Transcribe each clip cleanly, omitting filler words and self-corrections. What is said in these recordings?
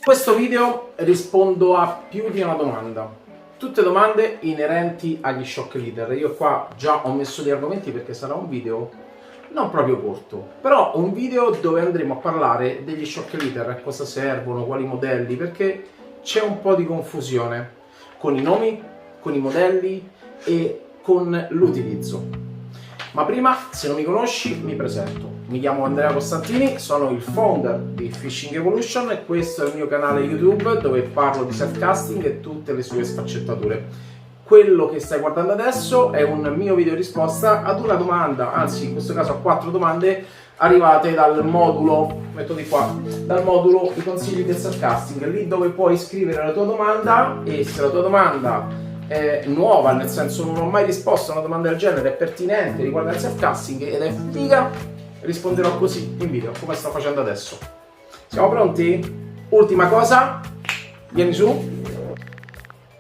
Questo video rispondo a più di una domanda, tutte domande inerenti agli shock leader. Io qua già ho messo gli argomenti perché sarà un video non proprio corto, però un video dove andremo a parlare degli shock leader, a cosa servono, quali modelli, perché c'è un po' di confusione con i nomi, con i modelli e con l'utilizzo. Ma prima, se non mi conosci, mi presento. Mi chiamo Andrea Costantini, sono il founder di Fishing Evolution e questo è il mio canale YouTube dove parlo di surfcasting e tutte le sue sfaccettature. Quello che stai guardando adesso è un mio video risposta ad una domanda, anzi in questo caso a 4 domande arrivate dal modulo, metto di qua, dal modulo i consigli del surfcasting, lì dove puoi scrivere la tua domanda e se la tua domanda è nuova, nel senso non ho mai risposto a una domanda del genere, è pertinente, riguarda il surfcasting ed è figa, risponderò così in video, come sto facendo adesso. Siamo pronti? Ultima cosa, vieni su.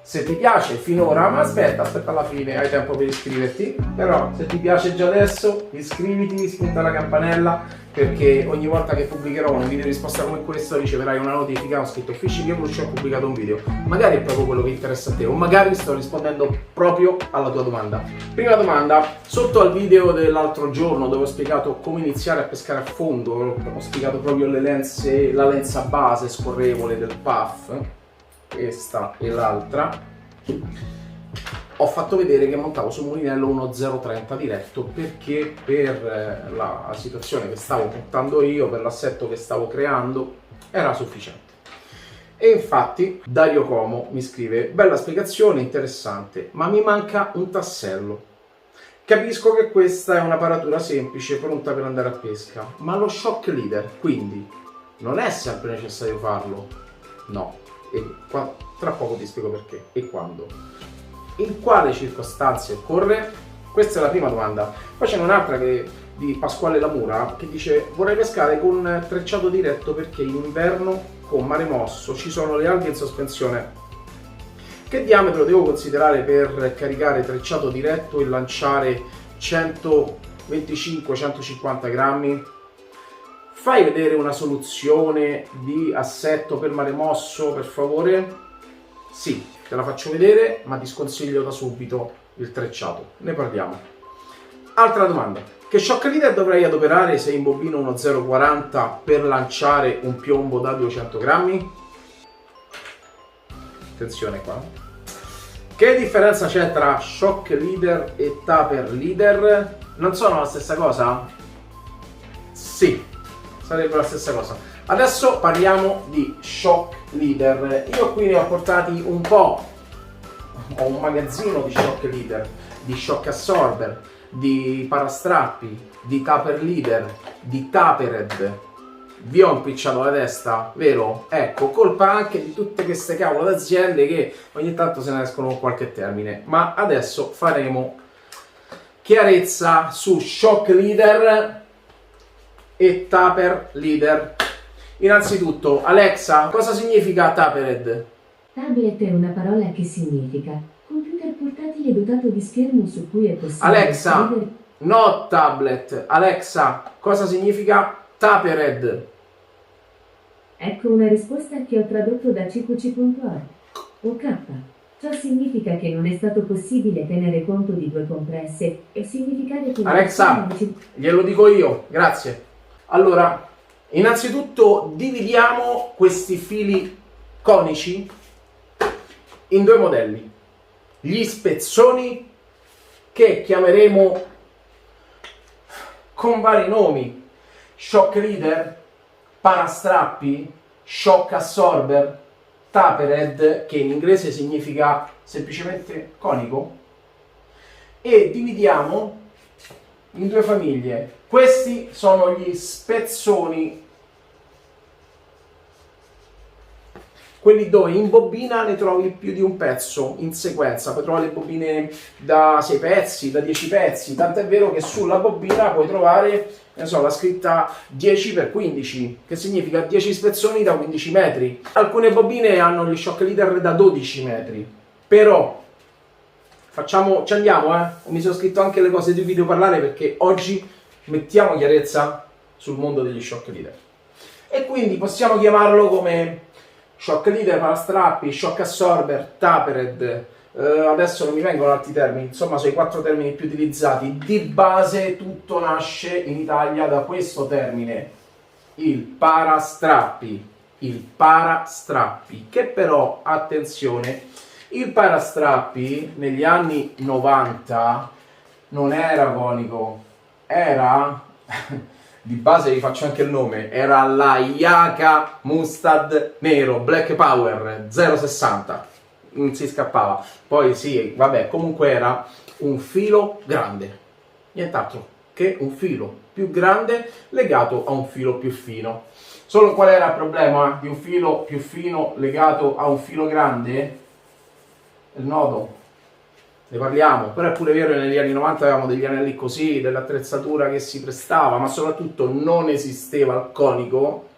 Se ti piace finora, ma aspetta alla fine, hai tempo per iscriverti, però se ti piace già adesso iscriviti, spunta la campanella perché ogni volta che pubblicherò un video di risposta come questo riceverai una notifica, ho scritto Fishing Evolution, ho pubblicato un video, magari è proprio quello che interessa a te o magari sto rispondendo proprio alla tua domanda. Prima domanda, sotto al video dell'altro giorno dove ho spiegato come iniziare a pescare a fondo, ho spiegato proprio la lenza base scorrevole del puff, questa e l'altra, ho fatto vedere che montavo sul mulinello uno 0.30 diretto perché per la situazione che stavo portando io, per l'assetto che stavo creando, era sufficiente. E infatti Dario Como mi scrive: bella spiegazione, interessante, ma mi manca un tassello. Capisco che questa è una paratura semplice pronta per andare a pesca, ma lo shock leader, quindi non è sempre necessario farlo? No. E qua, tra poco ti spiego perché e quando. In quale circostanze occorre? Questa è la prima domanda. Poi c'è un'altra di Pasquale Lamura che dice: vorrei pescare con trecciato diretto perché in inverno con mare mosso ci sono le alghe in sospensione. Che diametro devo considerare per caricare trecciato diretto e lanciare 125-150 grammi? Fai vedere una soluzione di assetto per mare mosso, per favore? Sì, te la faccio vedere, ma ti sconsiglio da subito il trecciato. Ne parliamo. Altra domanda. Che shock leader dovrei adoperare se imbobino uno 0.40 per lanciare un piombo da 200 grammi? Attenzione qua. Che differenza c'è tra shock leader e taper leader? Non sono la stessa cosa? Sì. Sarebbe la stessa cosa. Adesso parliamo di shock leader. Io qui ne ho portati un po'. Ho un magazzino di shock leader, di shock absorber, di parastrappi, di taper leader, di tapered. Vi ho impicciato la testa, vero? Ecco, colpa anche di tutte queste cavolo d'aziende che ogni tanto se ne escono con qualche termine. Ma adesso faremo chiarezza su shock leader e taper leader. Innanzitutto, Alexa, cosa significa tapered? Tablet è una parola che significa computer portatile dotato di schermo su cui è possibile Alexa, no tablet. Alexa, cosa significa tapered? Ecco una risposta che ho tradotto da cqc.org. OK. Ciò significa che non è stato possibile tenere conto di due compresse e significare che Alexa, glielo dico io, grazie. Allora, innanzitutto dividiamo questi fili conici in due modelli. Gli spezzoni, che chiameremo con vari nomi: shock leader, parastrappi, shock absorber, tapered, che in inglese significa semplicemente conico, e dividiamo in due famiglie. Questi sono gli spezzoni, quelli dove in bobina ne trovi più di un pezzo in sequenza, puoi trovare le bobine da 6 pezzi, da 10 pezzi, tant'è vero che sulla bobina puoi trovare, ne so, la scritta 10x15, che significa 10 spezzoni da 15 metri. Alcune bobine hanno gli shock leader da 12 metri, però ci andiamo, mi sono scritto anche le cose di video parlare perché oggi mettiamo chiarezza sul mondo degli shock leader. E quindi possiamo chiamarlo come shock leader, parastrappi, shock absorber, tapered, adesso non mi vengono altri termini, insomma sono i 4 termini più utilizzati. Di base tutto nasce in Italia da questo termine, il parastrappi. Il parastrappi, che però, attenzione, il parastrappi negli anni 90 non era conico, era, di base vi faccio anche il nome, era la Yaka Mustad Nero Black Power 060, non si scappava. Poi sì, vabbè, comunque era un filo grande, nient'altro che un filo più grande legato a un filo più fino. Solo qual era il problema di un filo più fino legato a un filo grande? Il nodo. Ne parliamo, però è pure vero che negli anni 90 avevamo degli anelli così, dell'attrezzatura che si prestava, ma soprattutto non esisteva il conico,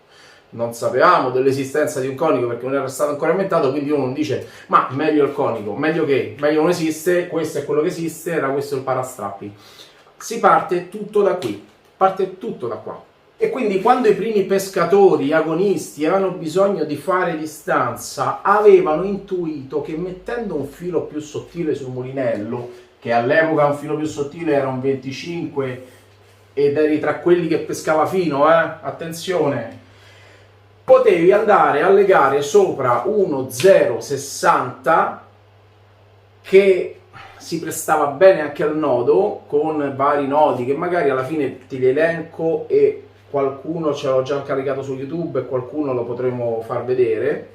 non sapevamo dell'esistenza di un conico perché non era stato ancora inventato, quindi uno non dice ma meglio il conico, meglio che, meglio non esiste, questo è quello che esiste, era questo il parastrappi. Si parte tutto da qui, parte tutto da qua. E quindi quando i primi pescatori agonisti avevano bisogno di fare distanza, avevano intuito che mettendo un filo più sottile sul mulinello, che all'epoca un filo più sottile era un 25 ed eri tra quelli che pescava fino, attenzione, potevi andare a legare sopra uno 0,60 che si prestava bene anche al nodo, con vari nodi che magari alla fine ti li elenco e qualcuno ce l'ho già caricato su YouTube e qualcuno lo potremo far vedere,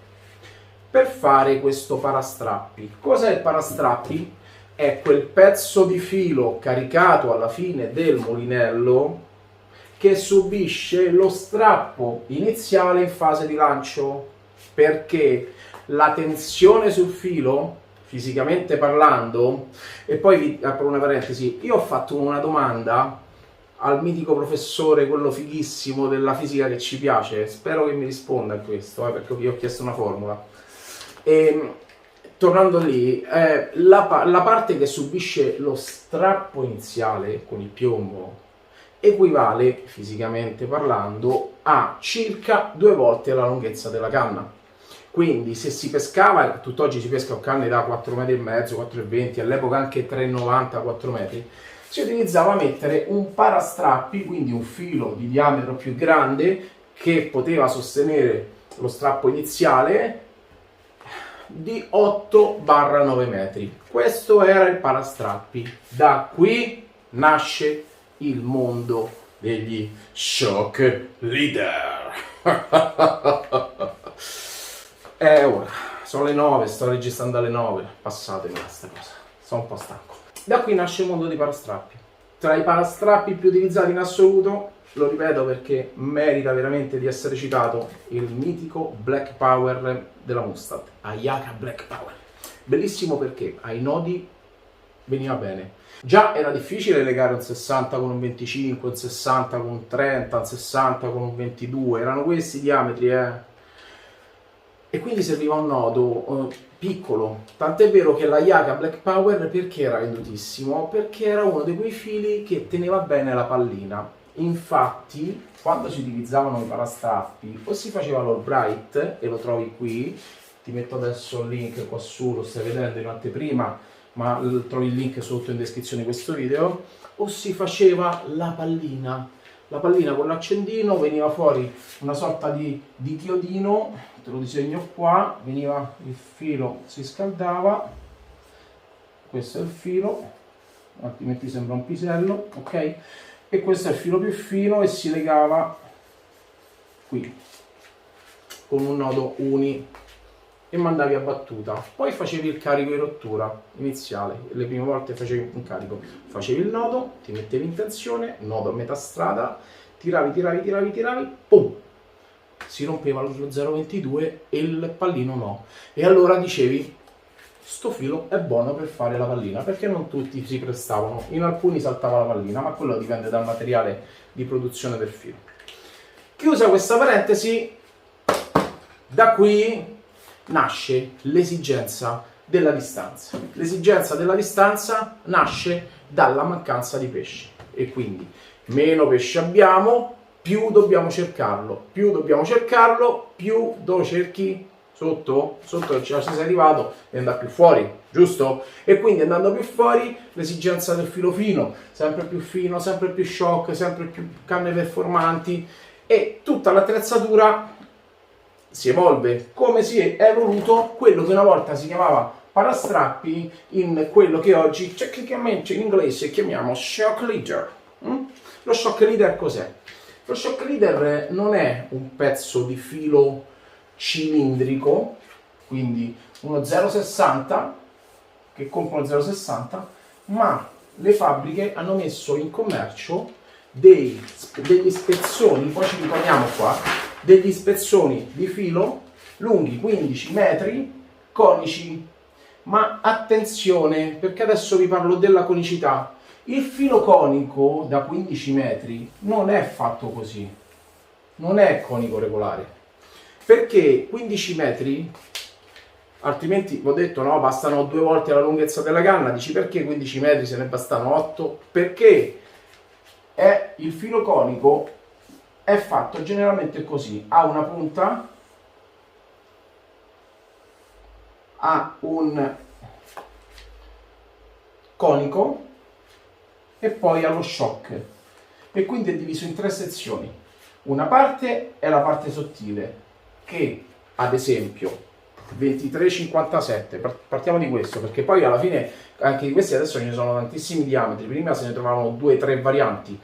per fare questo parastrappi. Cos'è il parastrappi? È quel pezzo di filo caricato alla fine del mulinello che subisce lo strappo iniziale in fase di lancio, perché la tensione sul filo, fisicamente parlando, e poi vi apro una parentesi, io ho fatto una domanda al mitico professore, quello fighissimo della fisica che ci piace, spero che mi risponda a questo, perché io ho chiesto una formula. E, tornando lì, la parte che subisce lo strappo iniziale con il piombo equivale, fisicamente parlando, a circa 2 volte la lunghezza della canna. Quindi se si pescava, tutt'oggi si pesca con canne da 4,5 metri, 4,20, all'epoca anche 3,90, 4 metri, si utilizzava mettere un parastrappi, quindi un filo di diametro più grande che poteva sostenere lo strappo iniziale di 8-9 metri. Questo era il parastrappi. Da qui nasce il mondo degli shock leader. Ora, sono le 9, sto registrando alle 9, passatemi questa cosa, sono un po' stanco. Da qui nasce il mondo dei parastrappi. Tra i parastrappi più utilizzati in assoluto, lo ripeto perché merita veramente di essere citato, il mitico Black Power della Mustad, Ayaka Black Power. Bellissimo perché ai nodi veniva bene. Già era difficile legare un 60 con un 25, un 60 con un 30, un 60 con un 22, erano questi i diametri, E quindi serviva un nodo piccolo, tant'è vero che la Yaka Black Power perché era vendutissimo? Perché era uno di quei fili che teneva bene la pallina. Infatti, quando si utilizzavano i parastrappi, o si faceva l'Allbright, e lo trovi qui, ti metto adesso il link qua su, lo stai vedendo in anteprima, ma trovi il link sotto in descrizione di questo video, o si faceva la pallina con l'accendino, veniva fuori una sorta di chiodino, te lo disegno qua, veniva il filo, si scaldava, questo è il filo, altrimenti sembra un pisello, ok? E questo è il filo più fino e si legava qui con un nodo uni e mandavi a battuta. Poi facevi il carico di rottura iniziale, le prime volte facevi un carico, facevi il nodo, ti mettevi in tensione, nodo a metà strada, tiravi, pum! Si rompeva lo 0,22 e il pallino no. E allora dicevi, sto filo è buono per fare la pallina, perché non tutti si prestavano, in alcuni saltava la pallina, ma quello dipende dal materiale di produzione del filo. Chiusa questa parentesi, da qui nasce l'esigenza della distanza. L'esigenza della distanza nasce dalla mancanza di pesci e quindi meno pesce abbiamo, più dobbiamo cercarlo, più lo cerchi sotto che ci sei arrivato e andare più fuori, giusto? E quindi andando più fuori l'esigenza del filo fino, sempre più shock, sempre più canne performanti e tutta l'attrezzatura si evolve come si è evoluto quello che una volta si chiamava parastrappi in quello che oggi tecnicamente in inglese chiamiamo shock leader. Lo shock leader cos'è? Lo shock leader non è un pezzo di filo cilindrico, quindi uno 0,60 che compra uno 0,60, ma le fabbriche hanno messo in commercio degli spezzoni, poi ci ritorniamo qua, degli spezzoni di filo lunghi 15 metri, conici. Ma attenzione, perché adesso vi parlo della conicità. Il filo conico da 15 metri non è fatto così, non è conico regolare, perché 15 metri, altrimenti vi ho detto no, bastano 2 volte la lunghezza della canna. Dici perché 15 metri se ne bastano 8? Perché il filo conico è fatto generalmente così, ha una punta, ha un conico e poi ha lo shock, e quindi è diviso in 3 sezioni. Una parte è la parte sottile che ad esempio 23,57, partiamo di questo perché poi alla fine anche di questi adesso ce ne sono tantissimi diametri, prima se ne trovavano 2-3 varianti.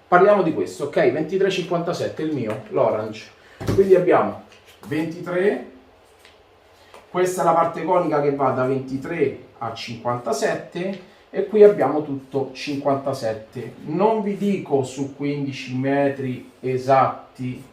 Parliamo di questo, ok? 23,57 il mio, l'orange. Quindi abbiamo 23, questa è la parte conica che va da 23 a 57 e qui abbiamo tutto 57. Non vi dico su 15 metri esatti,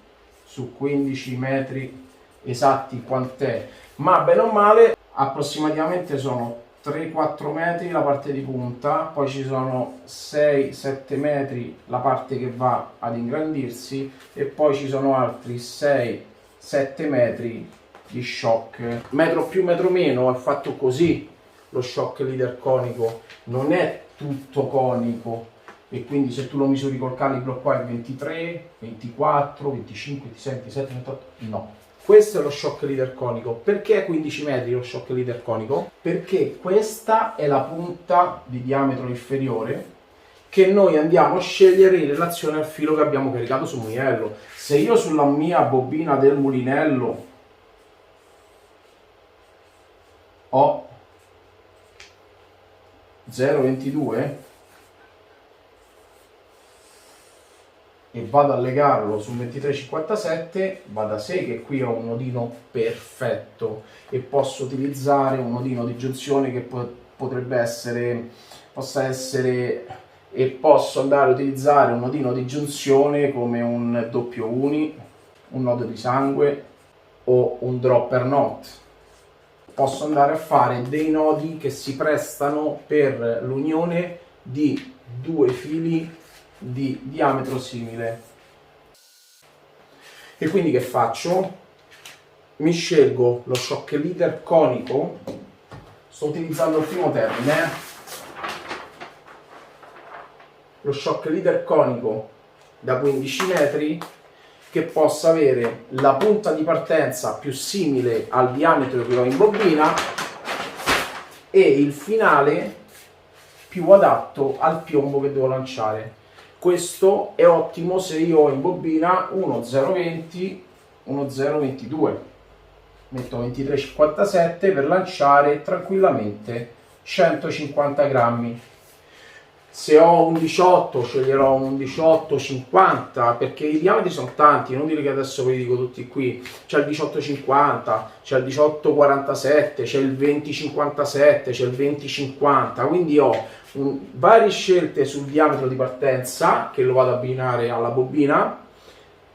quant'è, ma bene o male approssimativamente sono 3-4 metri la parte di punta, poi ci sono 6-7 metri la parte che va ad ingrandirsi e poi ci sono altri 6-7 metri di shock. Metro più metro meno è fatto così. Lo shock leader conico non è tutto conico e quindi se tu lo misuri col calibro qua è 23, 24, 25, 26, 27, 28, no. Questo è lo shock leader conico. Perché 15 metri lo shock leader conico? Perché questa è la punta di diametro inferiore che noi andiamo a scegliere in relazione al filo che abbiamo caricato sul mulinello. Se io sulla mia bobina del mulinello ho 0,22 e vado a legarlo sul 23,57, va da sé che qui ho un nodino perfetto e posso utilizzare un nodino di giunzione che possa essere, e posso andare a utilizzare un nodino di giunzione come un doppio uni, un nodo di sangue o un dropper knot. Posso andare a fare dei nodi che si prestano per l'unione di 2 fili di diametro simile. E quindi che faccio? Mi scelgo lo shock leader conico, sto utilizzando il primo termine, lo shock leader conico da 15 metri che possa avere la punta di partenza più simile al diametro che ho in bobina e il finale più adatto al piombo che devo lanciare. Questo è ottimo se io ho in bobina uno 0,20, uno 0,22. Metto 23,57 per lanciare tranquillamente 150 grammi. Se ho un 18 sceglierò un 18,50 perché i diametri sono tanti, non dire che adesso ve li dico tutti qui. C'è il 18,50, c'è il 18,47, c'è il 20,57, c'è il 20,50, quindi ho varie scelte sul diametro di partenza che lo vado ad abbinare alla bobina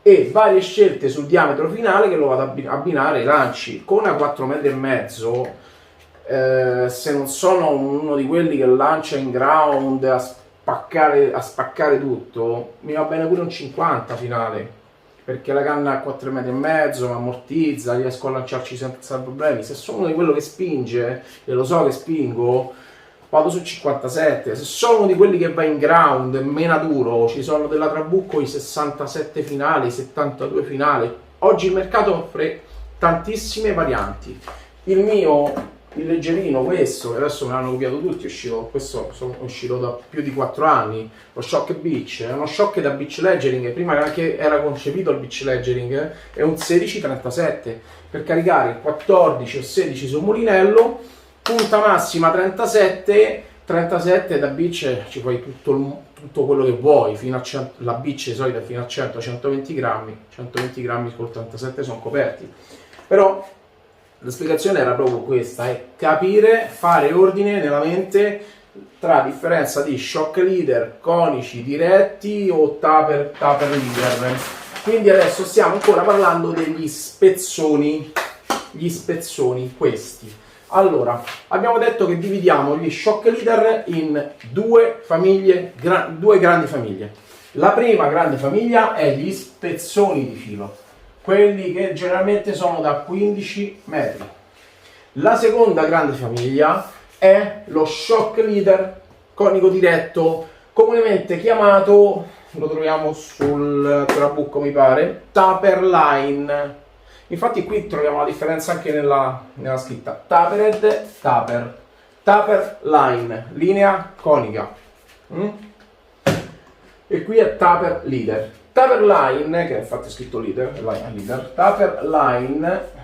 e varie scelte sul diametro finale che lo vado ad abbinare ai lanci. Con una 4,5 metri, se non sono uno di quelli che lancia in ground a spaccare tutto, mi va bene pure un 50 finale, perché la canna a 4,5 metri mi ammortizza, riesco a lanciarci senza problemi. Se sono uno di quello che spinge, e lo so che spingo, vado su 57. Se sono di quelli che va in ground, meno duro, ci sono della Trabucco i 67 finali, i 72 finali. Oggi il mercato offre tantissime varianti. Il leggerino, questo, che adesso me l'hanno copiato tutti, questo è uscito da più di 4 anni, lo Shock Beach, è uno shock da beach leggering, prima che era concepito il beach leggering, è un 1637, per caricare il 14 o 16 sul mulinello, punta massima 37 da beach ci fai tutto quello che vuoi, fino a 100, la beach è solita fino a 100-120 grammi, 120 grammi col 37 sono coperti. Però la spiegazione era proprio questa, è capire, fare ordine nella mente tra differenza di shock leader, conici, diretti o taper leader. Quindi adesso stiamo ancora parlando degli spezzoni, gli spezzoni questi. Allora, abbiamo detto che dividiamo gli shock leader in due famiglie, due grandi famiglie. La prima grande famiglia è gli spezzoni di filo, quelli che generalmente sono da 15 metri. La seconda grande famiglia è lo shock leader conico diretto, comunemente chiamato, lo troviamo sul trabucco mi pare, taper line. Infatti qui troviamo la differenza anche nella scritta. Tapered, taper line, linea conica. E qui è taper leader. Taper line, che infatti è scritto leader, taper line.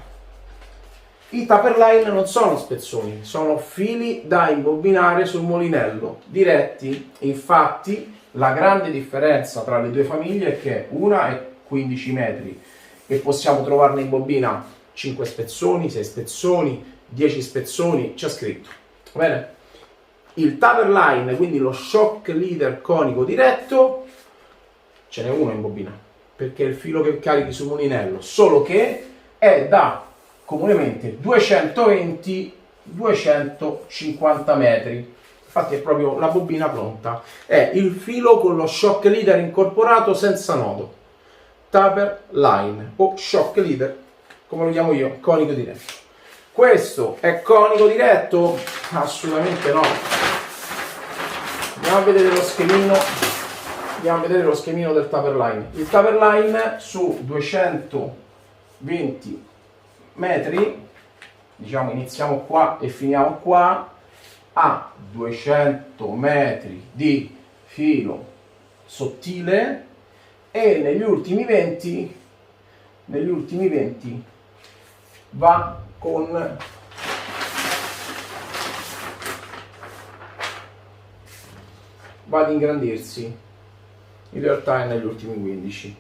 I taper line non sono spezzoni, sono fili da imbobinare sul mulinello, diretti. Infatti la grande differenza tra le due famiglie è che una è 15 metri, e possiamo trovarne in bobina 5 spezzoni, 6 spezzoni, 10 spezzoni, c'è scritto. Va bene? Il taper line, quindi lo shock leader conico diretto, ce n'è uno in bobina, perché è il filo che carichi sul mulinello, solo che è da comunemente 220-250 metri. Infatti è proprio la bobina pronta. È il filo con lo shock leader incorporato senza nodo. Taper line o shock leader, come lo chiamo io, conico diretto. Questo è conico diretto? Assolutamente no. Andiamo a vedere lo schemino del taper line. Il taper line su 220 metri, diciamo iniziamo qua e finiamo qua, ha 200 metri di filo sottile, e negli ultimi 20 va ad ingrandirsi, in realtà è negli ultimi 15,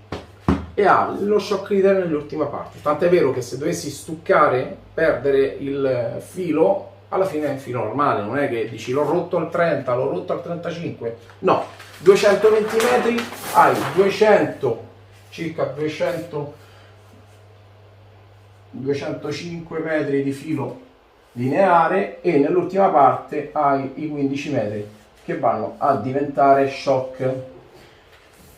e ha lo shock leader nell'ultima parte, tant'è vero che se dovessi stuccare, perdere il filo, alla fine è un filo normale, non è che dici l'ho rotto al 30, l'ho rotto al 35, no, 220 metri, hai circa 205 metri di filo lineare, e nell'ultima parte hai i 15 metri che vanno a diventare shock.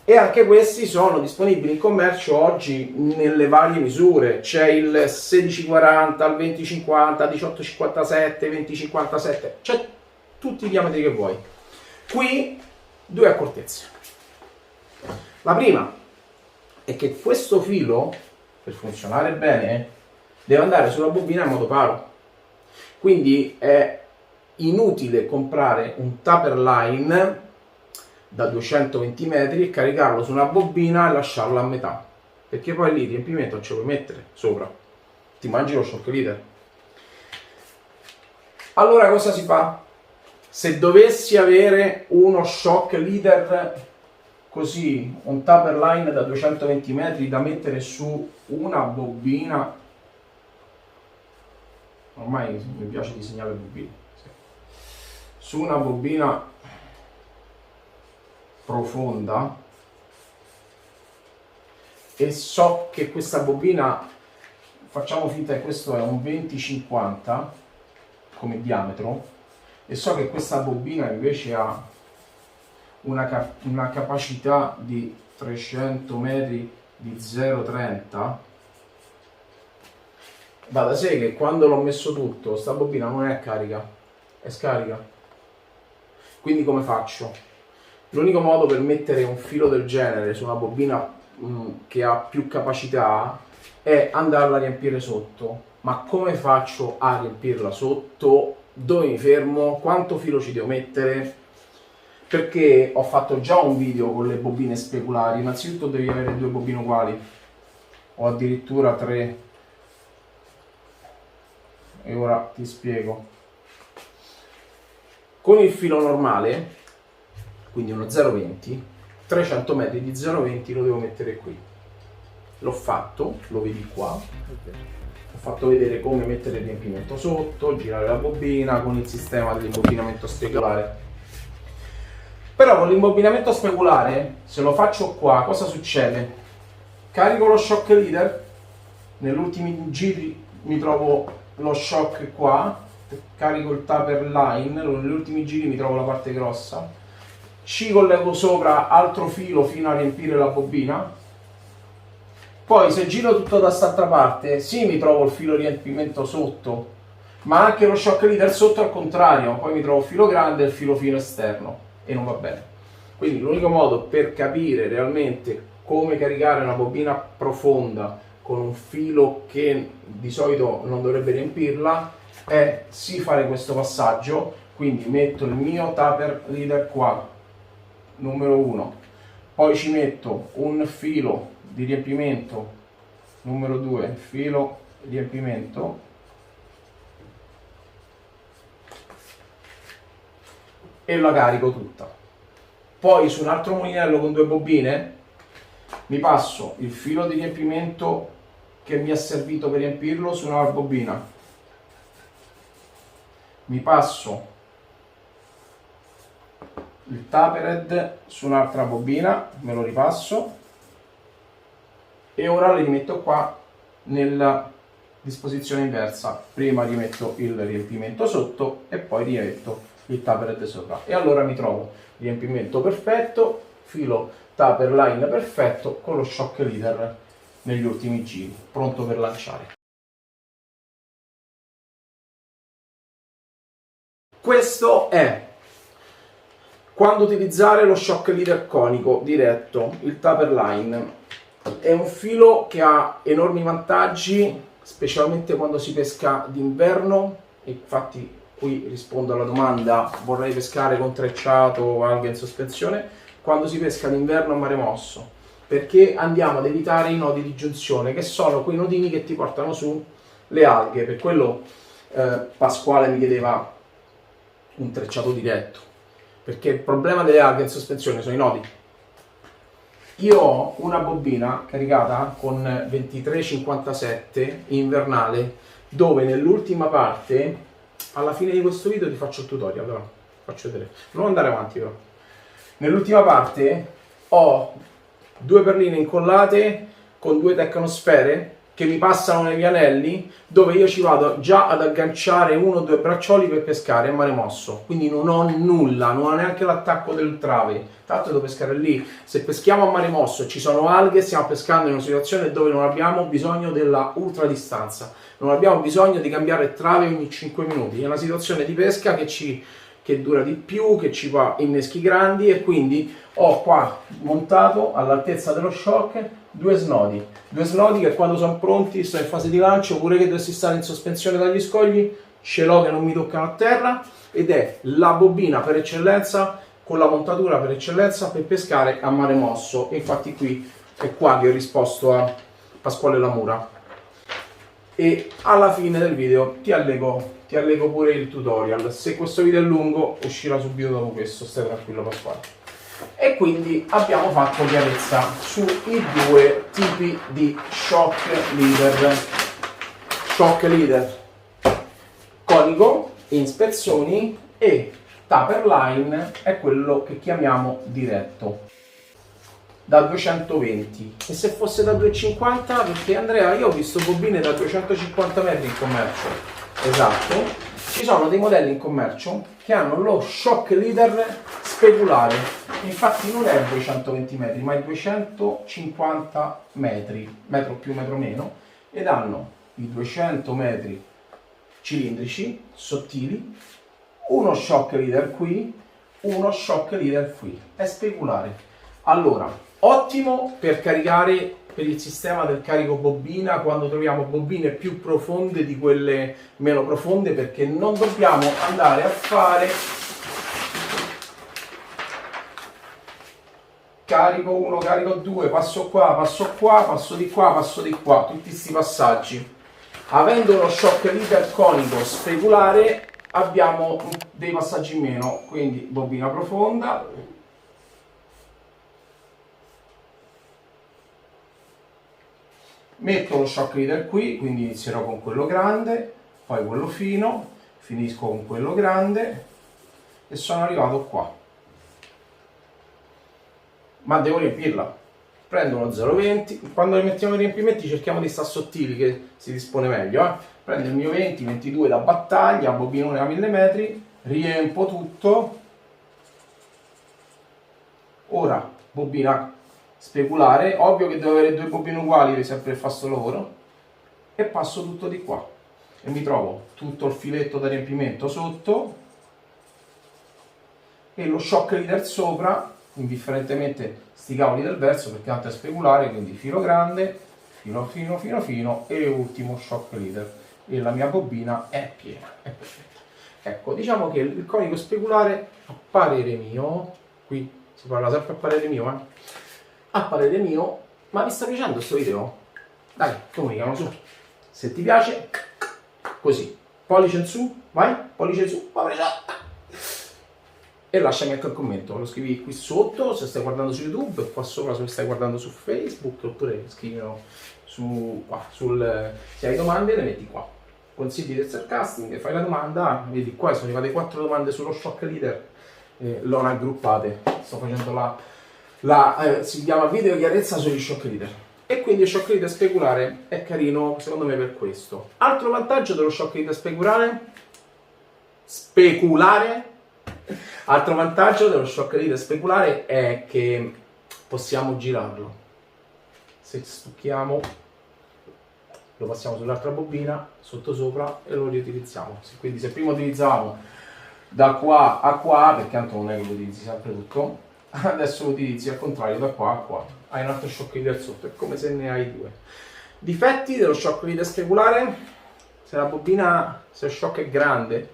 E anche questi sono disponibili in commercio oggi nelle varie misure. C'è il 1640, il 2050, 1857, 2057, c'è tutti i diametri che vuoi. Qui due accortezze. La prima è che questo filo, per funzionare bene, deve andare sulla bobina in modo paro. Quindi è inutile comprare un taper line da 220 metri e caricarlo su una bobina e lasciarlo a metà, perché poi lì il riempimento non ce lo puoi mettere sopra, ti mangi lo shock leader. Allora cosa si fa? Se dovessi avere uno shock leader così, un taper line da 220 metri da mettere su una bobina, ormai mi piace disegnare le bobine, su una bobina profonda, e so che questa bobina, facciamo finta che questo è un 20-50 come diametro, e so che questa bobina invece ha una capacità di 300 metri di 0,30, va da sé che quando l'ho messo tutto, sta bobina non è carica, è scarica. Quindi come faccio? L'unico modo per mettere un filo del genere su una bobina che ha più capacità è andarla a riempire sotto. Ma come faccio a riempirla sotto? Dove mi fermo? Quanto filo ci devo mettere? Perché ho fatto già un video con le bobine speculari. Innanzitutto devi avere 2 bobine uguali, o addirittura 3, e ora ti spiego. Con il filo normale, quindi uno 0,20, 300 metri di 0,20 lo devo mettere qui. L'ho fatto, lo vedi qua. Ho fatto vedere come mettere il riempimento sotto, girare la bobina con il sistema dell'imbobinamento speculare. Però con l'imbobinamento speculare, se lo faccio qua, cosa succede? Carico lo shock leader, negli ultimi giri mi trovo lo shock qua, carico il taper line, negli ultimi giri mi trovo la parte grossa, ci collego sopra altro filo fino a riempire la bobina, poi se giro tutto da quest'altra parte, sì mi trovo il filo riempimento sotto, ma anche lo shock leader sotto al contrario, poi mi trovo il filo grande e il filo fino esterno e non va bene. Quindi l'unico modo per capire realmente come caricare una bobina profonda con un filo che di solito non dovrebbe riempirla è sì fare questo passaggio, quindi metto il mio taper leader qua, numero 1, poi ci metto un filo di riempimento, numero 2, filo riempimento, e la carico tutta. Poi su un altro mulinello con 2 bobine mi passo il filo di riempimento che mi è servito per riempirlo su una bobina, mi passo il tapered su un'altra bobina, me lo ripasso e ora li rimetto qua nella disposizione inversa. Prima rimetto il riempimento sotto e poi rimetto il tapered sopra e allora mi trovo riempimento perfetto, filo taper line perfetto con lo shock leader negli ultimi giri, pronto per lanciare. Questo è quando utilizzare lo shock leader conico diretto, il taper line. È un filo che ha enormi vantaggi, specialmente quando si pesca d'inverno. Infatti qui rispondo alla domanda: vorrei pescare con trecciato o alghe in sospensione? Quando si pesca d'inverno a mare mosso, perché andiamo ad evitare i nodi di giunzione, che sono quei nodini che ti portano su le alghe. Per quello Pasquale mi chiedeva un trecciato diretto, perché il problema delle alghe in sospensione sono i nodi. Io ho una bobina caricata con 2357 invernale, dove nell'ultima parte, alla fine di questo video ti faccio il tutorial, però faccio vedere, non andare avanti però. Nell'ultima parte ho 2 perline incollate con 2 tecnosfere che mi passano negli anelli, dove io ci vado già ad agganciare 1 o 2 braccioli per pescare a mare mosso, quindi non ho nulla, non ho neanche l'attacco del trave, tanto devo pescare lì. Se peschiamo a mare mosso e ci sono alghe, stiamo pescando in una situazione dove non abbiamo bisogno della ultra distanza, non abbiamo bisogno di cambiare trave ogni 5 minuti, è una situazione di pesca che dura di più, che ci fa inneschi grandi, e quindi ho qua montato all'altezza dello shock 2 snodi che quando sono pronti, sto in fase di lancio, pure che dovessi stare in sospensione dagli scogli, ce l'ho che non mi toccano a terra, ed è la bobina per eccellenza, con la montatura per eccellenza per pescare a mare mosso. E infatti qui è qua che ho risposto a Pasquale Lamura. E alla fine del video ti allego pure il tutorial. Se questo video è lungo, uscirà subito dopo questo, stai tranquillo Pasquale. E quindi abbiamo fatto chiarezza sui 2 tipi di shock leader conico in spezzoni, e taper line è quello che chiamiamo diretto da 220. E se fosse da 250? Perché Andrea, io ho visto bobine da 250 metri in commercio. Esatto, ci sono dei modelli in commercio che hanno lo shock leader speculare, infatti non è 220 metri ma è 250 metri, metro più metro meno, ed hanno i 200 metri cilindrici sottili, uno shock leader qui, uno shock leader qui, è speculare. Allora, ottimo per caricare per il sistema del carico bobina quando troviamo bobine più profonde di quelle meno profonde, perché non dobbiamo andare a fare carico 1, carico 2, passo qua, passo di qua, passo di qua, tutti questi passaggi. Avendo uno shock leader conico speculare abbiamo dei passaggi in meno, quindi bobina profonda, metto lo shock leader qui, quindi inizierò con quello grande, poi quello fino, finisco con quello grande e sono arrivato qua. Ma devo riempirla. Prendo uno 0,20, quando le mettiamo i riempimenti cerchiamo di stare sottili che si dispone meglio. Prendo il mio 20-22 da battaglia, bobinone a 1000 metri, riempo tutto. Ora, bobina speculare, ovvio che devo avere due bobine uguali per sempre fare sto lavoro, e passo tutto di qua. E mi trovo tutto il filetto da riempimento sotto e lo shock leader sopra, indifferentemente sti cavoli del verso, perché tanto è speculare, quindi filo grande, fino e ultimo shock leader, e la mia bobina è piena, è perfetta. Ecco, diciamo che il conico speculare, a parere mio, qui si parla sempre a parere mio, a parere mio, ma vi sta piacendo questo video? Dai, comunicano su, se ti piace, così, pollice in su, vai, pollice in su, pollice. E lasciami anche un commento, lo scrivi qui sotto se stai guardando su YouTube, e qua sopra se stai guardando su Facebook, oppure scrivilo su, qua, se hai domande le metti qua. Consigli del sarcasting, fai la domanda, vedi qua sono arrivate 4 domande sullo shock leader, l'ho raggruppate, sto facendo si chiama video chiarezza sugli shock leader. E quindi il shock leader speculare è carino secondo me per questo. Altro vantaggio dello shock leader speculare. Altro vantaggio dello shock leader speculare è che possiamo girarlo. Se stucchiamo lo passiamo sull'altra bobina, sotto sopra, e lo riutilizziamo. Quindi se prima utilizzavamo da qua a qua, perché tanto non è che lo utilizzi sempre tutto, adesso lo utilizzi al contrario da qua a qua. Hai un altro shock leader sotto, è come se ne hai due. Difetti dello shock leader speculare: se il shock è grande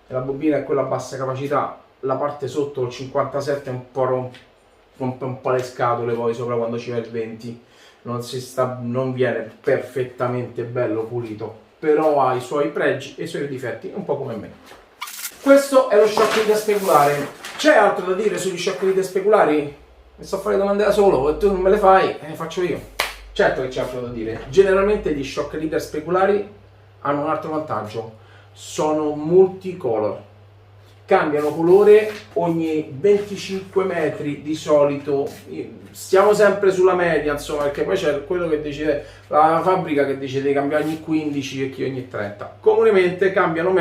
e la bobina è quella a bassa capacità, la parte sotto, il 57, rompe un po' le scatole poi sopra quando ci va il 20, non viene perfettamente bello pulito, però ha i suoi pregi e i suoi difetti, un po' come me. Questo è lo shock leader speculare. C'è altro da dire sugli shock leader speculari? Mi sto a fare domande da solo e tu non me le fai, faccio io. Certo che c'è altro da dire. Generalmente gli shock leader speculari hanno un altro vantaggio: sono multicolor. Cambiano colore ogni 25 metri di solito, stiamo sempre sulla media, insomma, perché poi c'è quello che decide, la fabbrica che decide di cambiare ogni 15 e chi ogni 30. Comunemente cambiano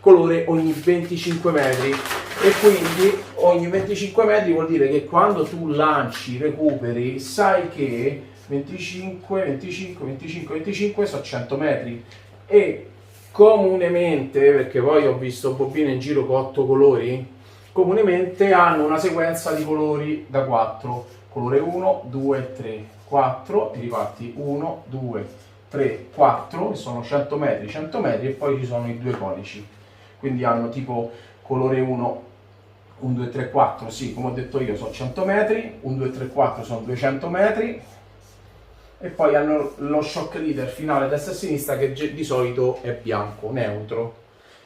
colore ogni 25 metri, e quindi ogni 25 metri vuol dire che quando tu lanci, recuperi, sai che 25 sono 100 metri, e comunemente, perché poi ho visto bobine in giro con 8 colori, comunemente hanno una sequenza di colori da 4, colore 1, 2, 3, 4, e riparti 1, 2, 3, 4, che sono 100 metri, e poi ci sono i due conici, quindi hanno tipo colore 1, 1, 2, 3, 4, sì, come ho detto io, sono 100 metri, 1, 2, 3, 4 sono 200 metri, e poi hanno lo shock leader finale destra e sinistra che di solito è bianco, neutro,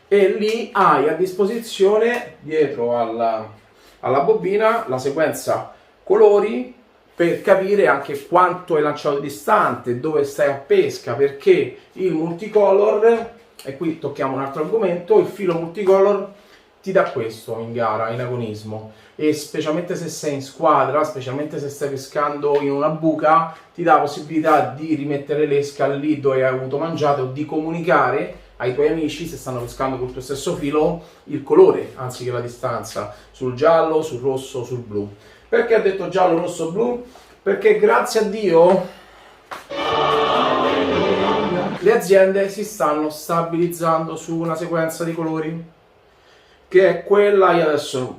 e lì hai a disposizione dietro alla bobina la sequenza colori per capire anche quanto hai lanciato distante, dove stai a pesca, perché il multicolor, e qui tocchiamo un altro argomento, il filo multicolor ti dà questo in gara, in agonismo, e specialmente se sei in squadra, specialmente se stai pescando in una buca, ti dà la possibilità di rimettere l'esca lì dove hai avuto mangiato, o di comunicare ai tuoi amici, se stanno pescando col tuo stesso filo, il colore anziché la distanza, sul giallo, sul rosso, sul blu. Perché ho detto giallo, rosso, blu? Perché grazie a Dio le aziende si stanno stabilizzando su una sequenza di colori, che è quella, io adesso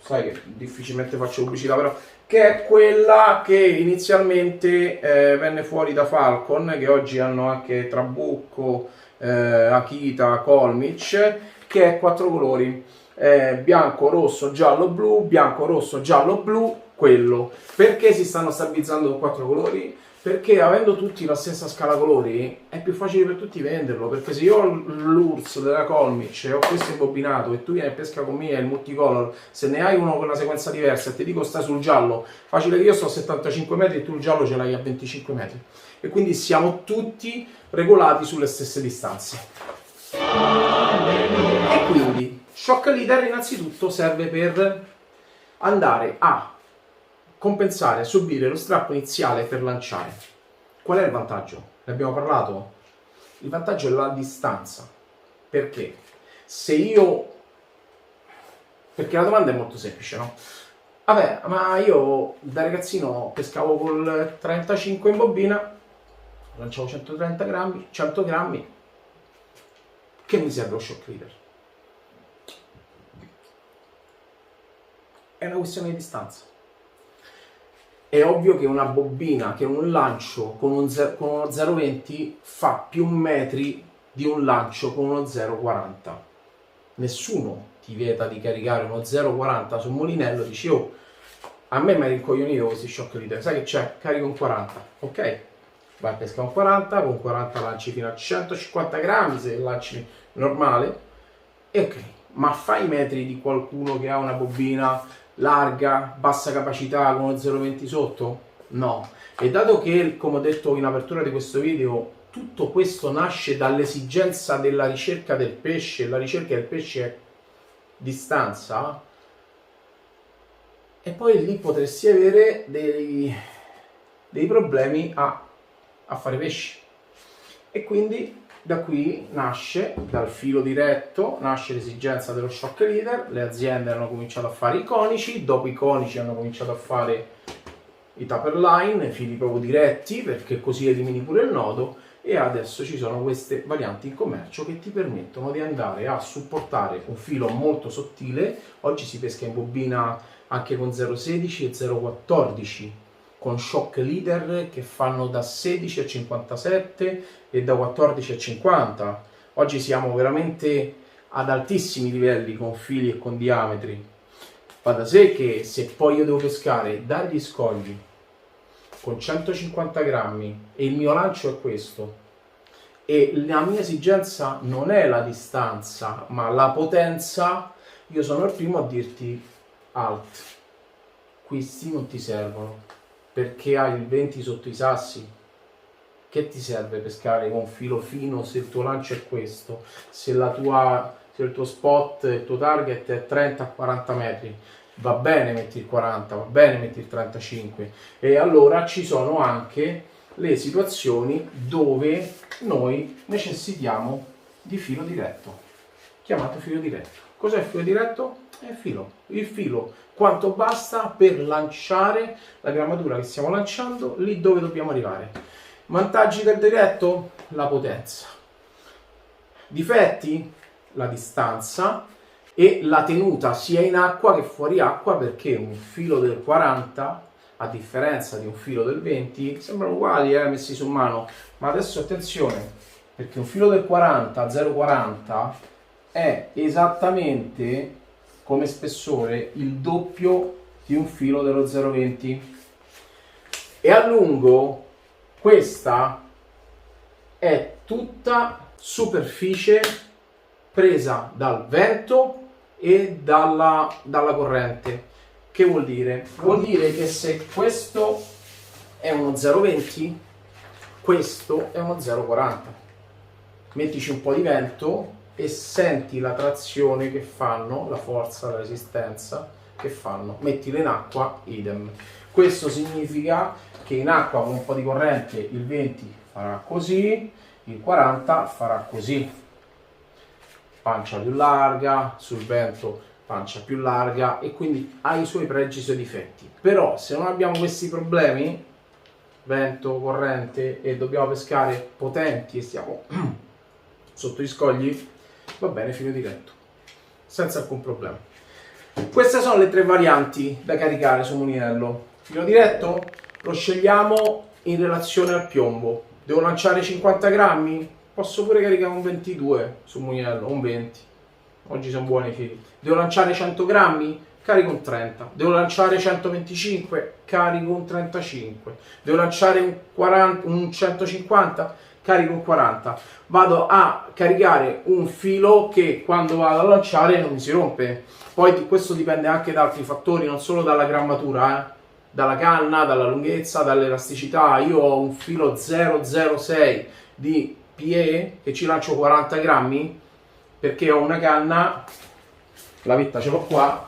sai che difficilmente faccio pubblicità, però che è quella che inizialmente venne fuori da Falcon, che oggi hanno anche Trabucco, Akita, Kolmich, che è 4 colori, bianco, rosso, giallo, blu, bianco, rosso, giallo, blu, quello. Perché si stanno stabilizzando con 4 colori? Perché avendo tutti la stessa scala colori è più facile per tutti venderlo, perché se io ho l'URSS della Kolmich e ho questo imbobinato e tu vieni a pesca con me e il multicolor, se ne hai uno con una sequenza diversa e ti dico stai sul giallo, facile che io sto a 75 metri e tu il giallo ce l'hai a 25 metri. E quindi siamo tutti regolati sulle stesse distanze. E quindi Shock Leader innanzitutto serve per andare a compensare, subire lo strappo iniziale per lanciare. Qual è il vantaggio? Ne abbiamo parlato? Il vantaggio è la distanza. Perché? Se io... Perché la domanda è molto semplice, no? Vabbè, ma io da ragazzino pescavo col 35 in bobina, lanciavo 130 grammi, 100 grammi, che mi serve lo Shock Leader? È una questione di distanza. È ovvio che una bobina, che un lancio con uno 0,20 fa più metri di un lancio con uno 0,40. Nessuno ti vieta di caricare uno 0,40 sul mulinello e dici oh, a me mi ha rincoglionito questi Shock Leader, sai che c'è? Carico un 40, ok? Vai a pescare un 40, con 40 lanci fino a 150 grammi se lanci normale, e ok, ma fai i metri di qualcuno che ha una bobina larga, bassa capacità con uno 0,20 sotto? No. E dato che, come ho detto in apertura di questo video, tutto questo nasce dall'esigenza della ricerca del pesce, la ricerca del pesce è distanza, e poi lì potresti avere dei problemi a fare pesci. E quindi da qui nasce, dal filo diretto, nasce l'esigenza dello Shock Leader. Le aziende hanno cominciato a fare i conici, dopo i conici hanno cominciato a fare i taper line, i fili proprio diretti, perché così elimini pure il nodo, e adesso ci sono queste varianti in commercio che ti permettono di andare a supportare un filo molto sottile. Oggi si pesca in bobina anche con 0,16 e 0,14, con Shock Leader che fanno da 16 a 57 e da 14 a 50. Oggi siamo veramente ad altissimi livelli con fili e con diametri. Va da sé che se poi io devo pescare dagli scogli con 150 grammi e il mio lancio è questo e la mia esigenza non è la distanza ma la potenza, io sono il primo a dirti alt, questi non ti servono perché hai il 20 sotto i sassi. Che ti serve pescare con filo fino se il tuo lancio è questo, se il tuo spot, il tuo target è 30-40 metri? Va bene metti il 40, va bene metti il 35. E allora ci sono anche le situazioni dove noi necessitiamo di filo diretto, chiamato filo diretto. Cos'è il filo diretto? È il filo quanto basta per lanciare la grammatura che stiamo lanciando lì dove dobbiamo arrivare. Vantaggi del diretto? La potenza. Difetti? La distanza e la tenuta sia in acqua che fuori acqua, perché un filo del 40 a differenza di un filo del 20 sembrano uguali messi su mano, ma adesso attenzione, perché un filo del 40 0,40 è esattamente come spessore il doppio di un filo dello 0,20 e a lungo questa è tutta superficie presa dal vento e dalla corrente. Che vuol dire? Vuol dire che se questo è uno 0,20, questo è uno 0,40. Mettici un po' di vento e senti la trazione che fanno, la forza, la resistenza che fanno. Mettile in acqua, idem. Questo significa che in acqua con un po' di corrente il 20 farà così, il 40 farà così. Pancia più larga, sul vento pancia più larga, e quindi ha i suoi pregi e i suoi difetti. Però se non abbiamo questi problemi, vento, corrente, e dobbiamo pescare potenti e stiamo sotto gli scogli, va bene filo diretto, senza alcun problema. Queste sono le 3 varianti da caricare su mulinello. Filo diretto lo scegliamo in relazione al piombo. Devo lanciare 50 grammi? Posso pure caricare un 22 sul mugnello, un 20. Oggi sono buoni i fili. Devo lanciare 100 grammi? Carico un 30. Devo lanciare 125? Carico un 35. Devo lanciare un 150? Carico un 40. Vado a caricare un filo che quando vado a lanciare non mi si rompe. Poi questo dipende anche da altri fattori, non solo dalla grammatura, dalla canna, dalla lunghezza, dall'elasticità. Io ho un filo 006 di PE che ci lancio 40 grammi perché ho una canna, la vetta ce l'ho qua,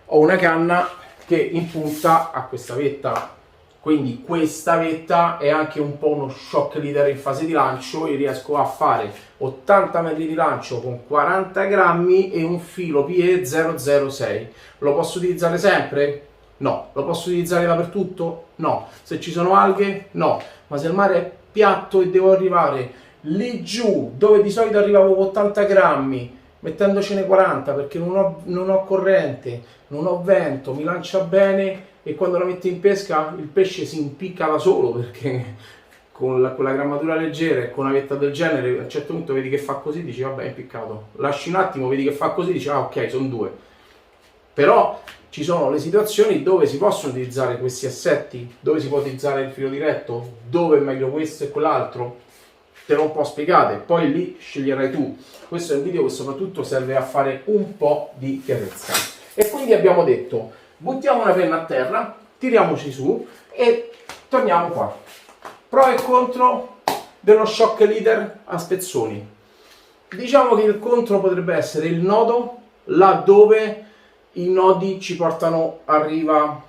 ho una canna che in punta a questa vetta, quindi questa vetta è anche un po' uno shock leader in fase di lancio e riesco a fare 80 metri di lancio con 40 grammi e un filo PE 006. Lo posso utilizzare sempre? No. Lo posso utilizzare dappertutto? No. Se ci sono alghe? No. Ma se il mare è piatto e devo arrivare lì giù, dove di solito arrivavo con 80 grammi, mettendocene 40 perché non ho corrente, non ho vento, mi lancia bene e quando la metti in pesca il pesce si impicca da solo perché con la grammatura leggera e con una vetta del genere a un certo punto vedi che fa così, dici vabbè è impiccato, lasci un attimo, vedi che fa così, dici ah ok sono due. Però ci sono le situazioni dove si possono utilizzare questi assetti, dove si può utilizzare il filo diretto, dove è meglio questo e quell'altro. Te l'ho un po' spiegate, poi lì sceglierai tu. Questo è un video che soprattutto serve a fare un po' di chiarezza. E quindi abbiamo detto, buttiamo una penna a terra, tiriamoci su e torniamo qua. Pro e contro dello shock leader a spezzoni. Diciamo che il contro potrebbe essere il nodo, laddove i nodi ci portano a riva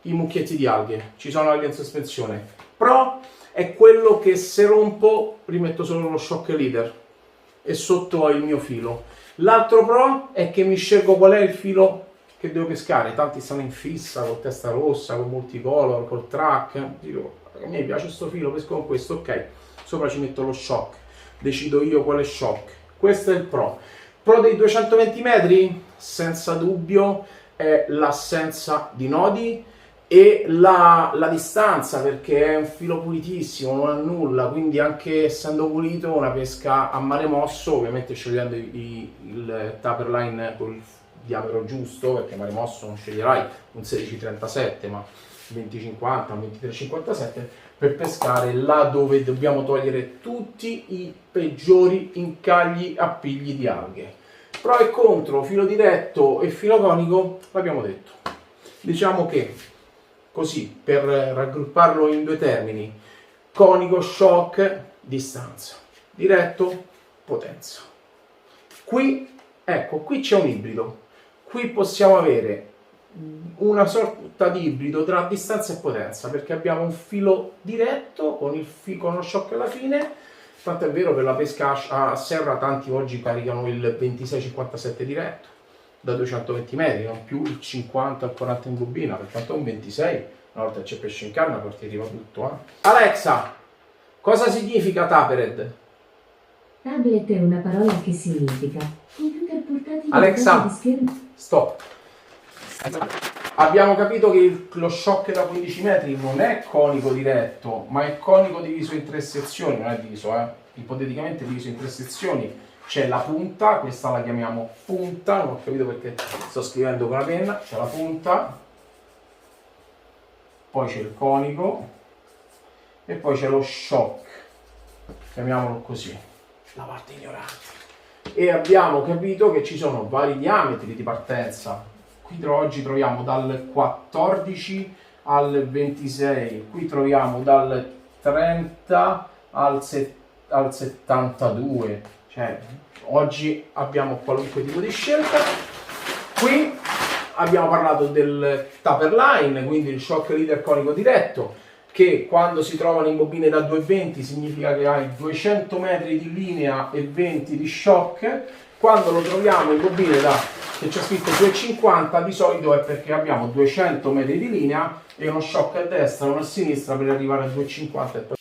i mucchietti di alghe, ci sono alghe in sospensione. Pro è quello che se rompo rimetto solo lo shock leader e sotto ho il mio filo. L'altro pro è che mi scelgo qual è il filo che devo pescare. Tanti stanno in fissa con testa rossa, con multicolor, col track. Dico, a me piace questo filo, pesco con questo, ok. Sopra ci metto lo shock, decido io quale shock. Questo è il pro. Pro dei 220 metri, senza dubbio, è l'assenza di nodi e la distanza, perché è un filo pulitissimo, non ha nulla, quindi anche essendo pulito una pesca a mare mosso, ovviamente scegliendo il taper line con il diametro giusto, perché mare mosso non sceglierai un 16-37 ma 20-50, un 23-57, per pescare là dove dobbiamo togliere tutti i peggiori incagli appigli di alghe. Pro e contro, filo diretto e filo conico, l'abbiamo detto. Diciamo che così, per raggrupparlo in due termini, conico, shock, distanza, diretto, potenza. Qui, ecco, qui c'è un ibrido. Qui possiamo avere una sorta di ibrido tra distanza e potenza, perché abbiamo un filo diretto con lo shock alla fine. Tanto è vero, per la pesca a serra tanti oggi caricano il 26-57 diretto da 220 metri, non più il 50 al 40 in bobina, per quanto è un 26, una volta che c'è pesce in canna poi ti arriva tutto. Alexa, cosa significa tapered? Tablet è una parola che significa computer portatile. Alexa, di schermo. Stop. Abbiamo capito che lo shock da 15 metri non è conico diretto, ma è conico diviso in tre sezioni, non è diviso, ipoteticamente diviso in tre sezioni. C'è la punta, questa la chiamiamo punta, non ho capito perché sto scrivendo con la penna, c'è la punta, poi c'è il conico e poi c'è lo shock, chiamiamolo così, la parte ignorante. E abbiamo capito che ci sono vari diametri di partenza. Qui oggi troviamo dal 14 al 26, qui troviamo dal 30 al 72, cioè oggi abbiamo qualunque tipo di scelta. Qui abbiamo parlato del taper line, quindi il shock leader conico diretto, che quando si trovano in bobine da 220 significa che hai 200 metri di linea e 20 di shock. Quando lo troviamo in bobine che c'è scritto 250 di solito è perché abbiamo 200 metri di linea e uno shock a destra e uno a sinistra per arrivare a 250.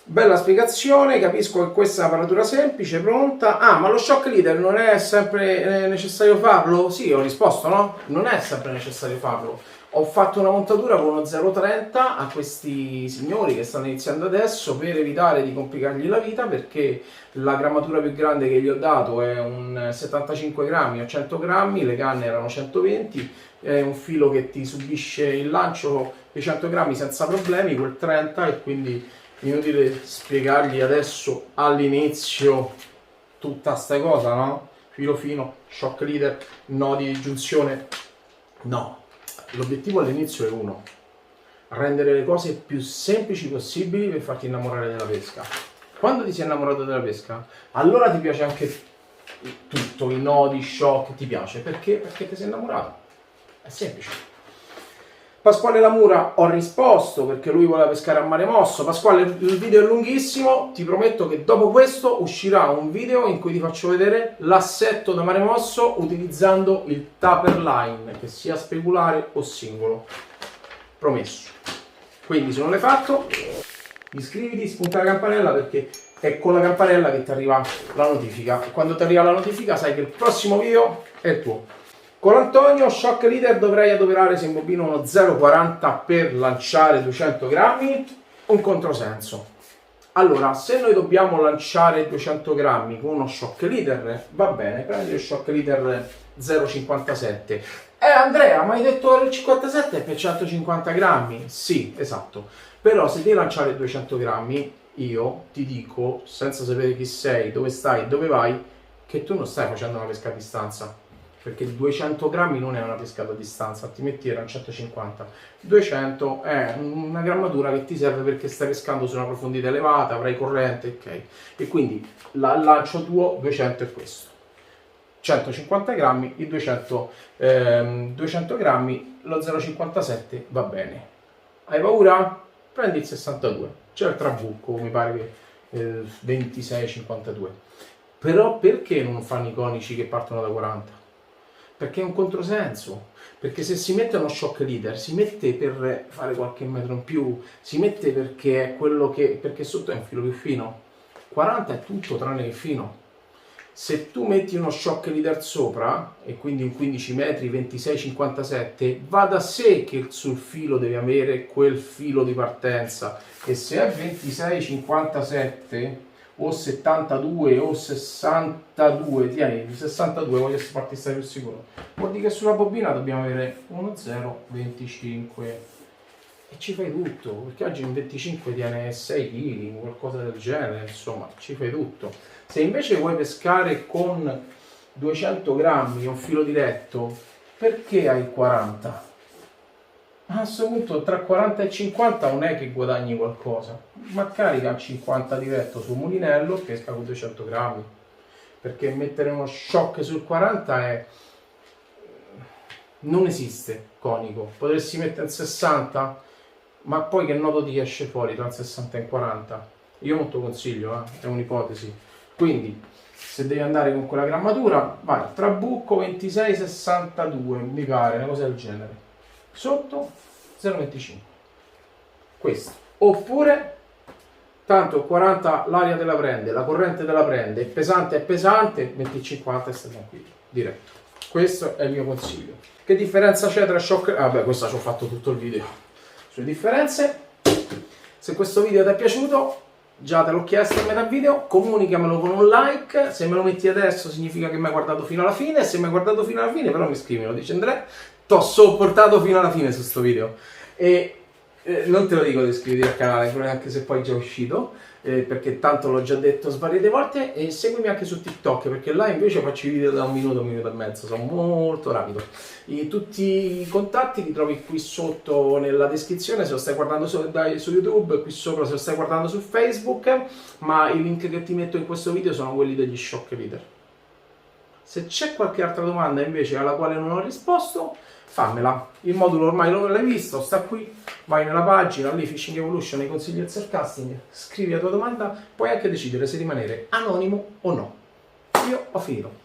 Bella spiegazione, capisco che questa è una paratura semplice, pronta. Ma lo shock leader non è sempre necessario farlo? Sì, ho risposto, no? Non è sempre necessario farlo. Ho fatto una montatura con uno 0,30 a questi signori che stanno iniziando adesso per evitare di complicargli la vita, perché la grammatura più grande che gli ho dato è un 75 grammi a 100 grammi, le canne erano 120, è un filo che ti subisce il lancio dei 100 grammi senza problemi, quel 30, e quindi inutile spiegargli adesso all'inizio tutta sta cosa, no? Filo fino, shock leader, nodi di giunzione, no. L'obiettivo all'inizio è uno: rendere le cose più semplici possibili per farti innamorare della pesca. Quando ti sei innamorato della pesca, allora ti piace anche tutto, i nodi, shock, ti piace. Perché? Perché ti sei innamorato. È semplice. Pasquale Lamura, ho risposto perché lui voleva pescare a mare mosso. Pasquale, il video è lunghissimo, ti prometto che dopo questo uscirà un video in cui ti faccio vedere l'assetto da mare mosso utilizzando il taper line, che sia speculare o singolo. Promesso. Quindi se non l'hai fatto, iscriviti, spunta la campanella, perché è con la campanella che ti arriva la notifica. E quando ti arriva la notifica sai che il prossimo video è il tuo. Con Antonio, shock leader, dovrei adoperare se imbobino uno 0,40 per lanciare 200 grammi, un controsenso. Allora, se noi dobbiamo lanciare 200 grammi con uno shock leader, va bene, prendi il shock leader 0,57. Andrea, ma hai detto il 57 per 150 grammi? Sì, esatto. Però se devi lanciare 200 grammi, io ti dico, senza sapere chi sei, dove stai, dove vai, che tu non stai facendo una pesca a distanza. Perché 200 grammi non è una pesca a distanza, altrimenti erano 150. 200 è una grammatura che ti serve perché stai pescando su una profondità elevata, avrai corrente, ok? E quindi il lancio tuo 200 è questo. 150 grammi, i 200 grammi, lo 0,57 va bene. Hai paura? Prendi il 62. C'è il trabucco, mi pare che 26,52. Però perché non fanno i conici che partono da 40? Perché è un controsenso, perché se si mette uno shock leader si mette per fare qualche metro in più, si mette perché è quello che, perché sotto è un filo più fino. 40 è tutto tranne che fino. Se tu metti uno shock leader sopra, e quindi un 15 metri 26,57, va da sé che sul filo devi avere quel filo di partenza, e se è 26,57 o 72 o 62, tieni 62, voglio farti stare più sicuro, vuol dire che sulla bobina dobbiamo avere 1,025 e ci fai tutto, perché oggi un 25 tiene 6 kg, qualcosa del genere, insomma ci fai tutto. Se invece vuoi pescare con 200 grammi un filo diretto, perché hai 40? A questo punto tra 40 e 50 non è che guadagni qualcosa, ma carica a 50 diretto sul mulinello, pesca con 200 grammi, perché mettere uno shock sul 40 è... non esiste conico. Potresti mettere il 60, ma poi che nodo ti esce fuori tra il 60 e il 40? Io non te lo consiglio, è un'ipotesi. Quindi se devi andare con quella grammatura, vai trabucco 26,62, mi pare, una cosa del genere. Sotto 0,25, questo. Oppure tanto 40 l'aria te la prende, la corrente te la prende, è pesante, metti 50 e stai tranquillo, diretto. Questo è il mio consiglio. Che differenza c'è tra shock? Vabbè, questa ci ho fatto tutto il video sulle differenze. Se questo video ti è piaciuto, già te l'ho chiesto a metà video, comunicamelo con un like. Se me lo metti adesso significa che mi hai guardato fino alla fine, se mi hai guardato fino alla fine però mi scrivi, lo dice Andrea, t'ho sopportato fino alla fine su sto video. E non te lo dico di iscriverti al canale, anche se poi è già uscito, perché tanto l'ho già detto svariate volte, e seguimi anche su TikTok, perché là invece faccio i video da un minuto e mezzo, sono molto rapido. Tutti i contatti li trovi qui sotto nella descrizione se lo stai guardando su YouTube, qui sopra se lo stai guardando su Facebook, ma i link che ti metto in questo video sono quelli degli shock leader. Se c'è qualche altra domanda invece alla quale non ho risposto, fammela. Il modulo ormai lo l'hai visto, sta qui, vai nella pagina, lì Fishing Evolution, nei consigli del surfcasting, scrivi la tua domanda, puoi anche decidere se rimanere anonimo o no. Io ho finito.